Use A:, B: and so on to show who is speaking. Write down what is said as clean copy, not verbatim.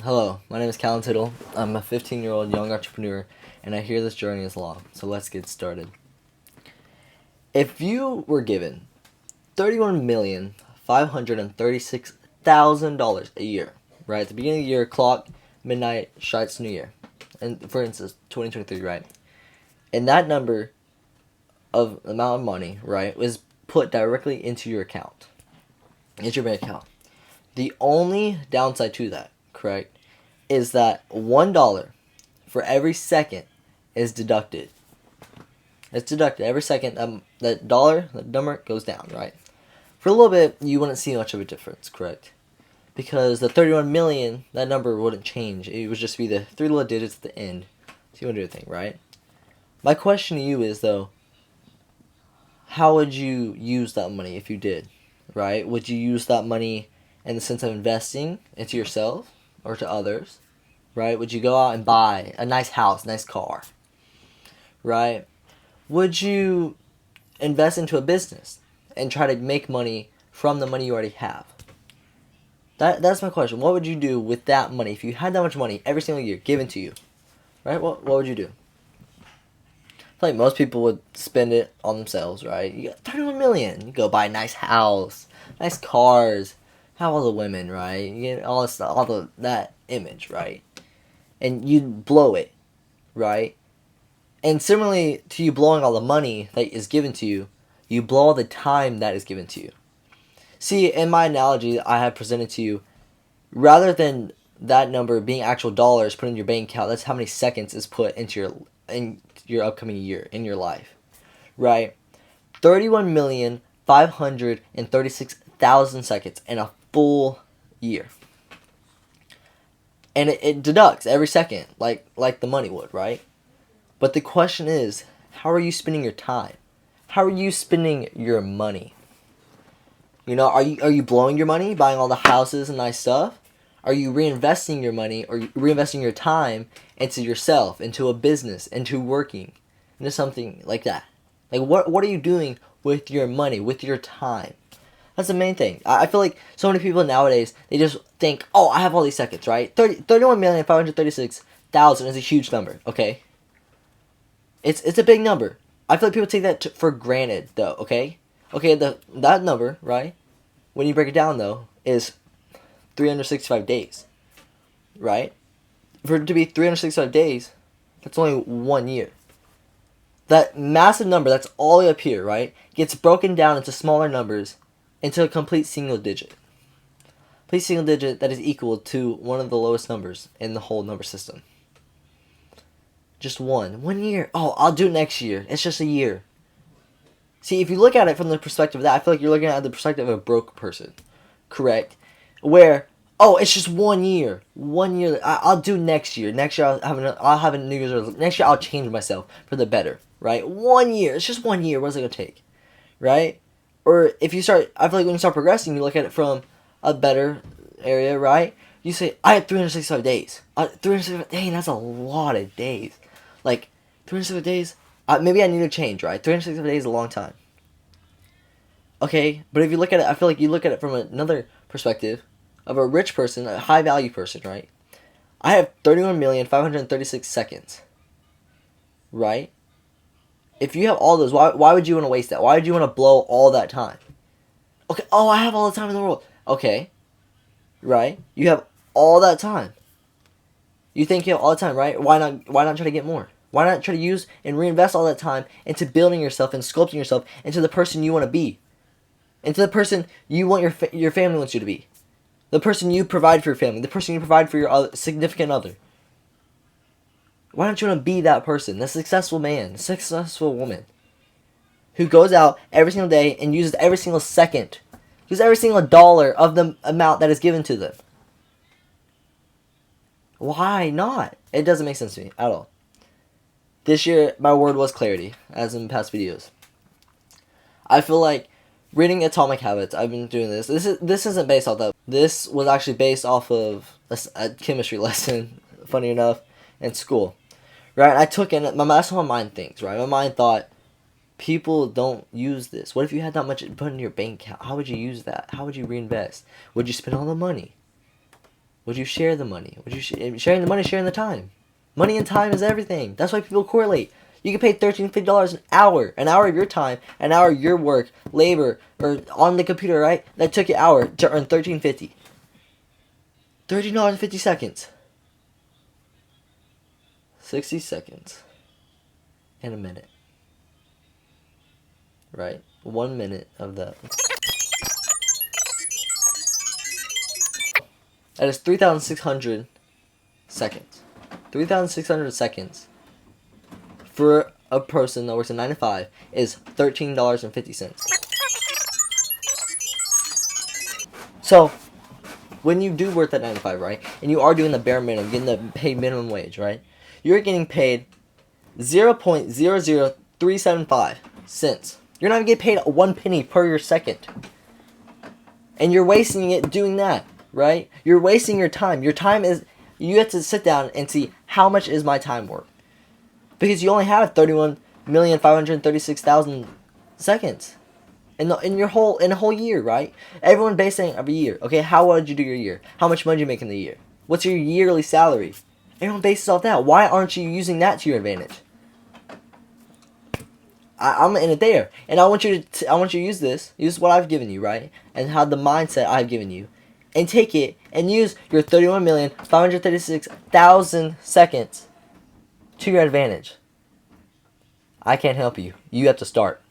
A: Hello, my name is Callum Tittle. I'm a 15-year-old young entrepreneur, and I hear this journey is long, so let's get started. If you were given $31,536,000 a year, right, at the beginning of the year, clock, midnight, strikes New Year, and for instance, 2023, right, and that number of amount of money, right, was put directly into your account, into your bank account. The only downside to that, correct, is that $1 for every second is deducted. It's deducted every second. That dollar, that number goes down, right? For a little bit, you wouldn't see much of a difference, correct? Because the 31 million, that number wouldn't change. It would just be the three little digits at the end. So you wouldn't do anything, right? My question to you is, though, how would you use that money if you did, right? Would you use that money in the sense of investing into yourself or to others, right? Would you go out and buy a nice house, nice car, right? Would you invest into a business and try to make money from the money you already have? That's my question. What would you do with that money if you had that much money every single year given to you, right? What would you do? I feel like most people would spend it on themselves, right? You got 31 million. You go buy a nice house, nice cars, have all the women, right? You get all this stuff, that image, right? And you blow it, right? And similarly to you blowing all the money that is given to you, you blow all the time that is given to you. See, in my analogy I have presented to you, rather than that number being actual dollars put in your bank account, that's how many seconds is put into your upcoming year, in your life, right? 31,536,000 seconds in a full year. And it deducts every second, like the money would, right? But the question is, how are you spending your time? How are you spending your money? You know, are you blowing your money, buying all the houses and nice stuff? Are you reinvesting your money or reinvesting your time into yourself, into a business, into working, into something like that? Like, what are you doing with your money, with your time? That's the main thing. I feel like so many people nowadays, they just think, oh, I have all these seconds, right? 31,536,000 is a huge number, okay? It's a big number. I feel like people take that for granted, though, okay? Okay, that number, right, when you break it down, though, is 365 days, right? For it to be 365 days, that's only 1 year. That massive number, that's all the way up here, right, gets broken down into smaller numbers into a complete single digit. Complete single digit that is equal to one of the lowest numbers in the whole number system. Just 1 year. Oh, I'll do it next year. It's just a year. See, if you look at it from the perspective of that, I feel like you're looking at the perspective of a broke person. Correct? Where, oh, it's just 1 year. 1 year. I'll do next year. Next year I'll have a New Year's resolution. Next year I'll change myself for the better. Right? 1 year. It's just 1 year. What's it going to take? Right? Or if you start, I feel like when you start progressing, you look at it from a better area, right? You say, I had 365 days. 365 days, that's a lot of days. Like, 365 days, maybe I need to change, right? 365 days is a long time. Okay, but if you look at it, I feel like you look at it from another perspective of a rich person, a high value person, right? I have 31,536 seconds, right? If you have all those, why would you want to waste that? Why would you want to blow all that time? Okay, oh, I have all the time in the world. Okay, right? You have all that time. You think you have all the time, right? Why not try to get more? Why not try to use and reinvest all that time into building yourself and sculpting yourself into the person you want to be? Into the person you want your family wants you to be. The person you provide for your family. The person you provide for your significant other. Why don't you want to be that person? The successful man, the successful woman. Who goes out every single day and uses every single second. Uses every single dollar of the amount that is given to them. Why not? It doesn't make sense to me at all. This year, my word was clarity, as in past videos. I feel like reading Atomic Habits, I've been doing this. This isn't based off that. This was actually based off of a chemistry lesson, funny enough, in school. Right? I took in, that's how my mind thinks, right? My mind thought, people don't use this. What if you had that much put in your bank account? How would you use that? How would you reinvest? Would you spend all the money? Would you share the money? Would you sharing the money, sharing the time? Money and time is everything. That's why people correlate. You get paid $13.50 an hour of your time, an hour of your work, labor, or on the computer, right? That took you an hour to earn $13.50. $13.50. 60 seconds and a minute. Right? 1 minute of that. That is 3,600 seconds. 3,600 seconds for a person that works a 9 to 5 is $13.50. So, when you do work that 9 to 5, right, and you are doing the bare minimum, getting the paid minimum wage, right, you're getting paid 0.00375 cents. You're not even getting paid 1 penny per your second. And you're wasting it doing that, right? You're wasting your time. Your time is, you have to sit down and see how much is my time worth. Because you only have 31,536,000 seconds in a whole year, right? Everyone basing every year. Okay, how well did you do your year? How much money did you make in the year? What's your yearly salary? Everyone bases off that. Why aren't you using that to your advantage? I'm in it there, and I want you to use this. Use what I've given you, right? And how the mindset I've given you, and take it and use your 31,536,000 seconds to your advantage. I can't help you. You have to start.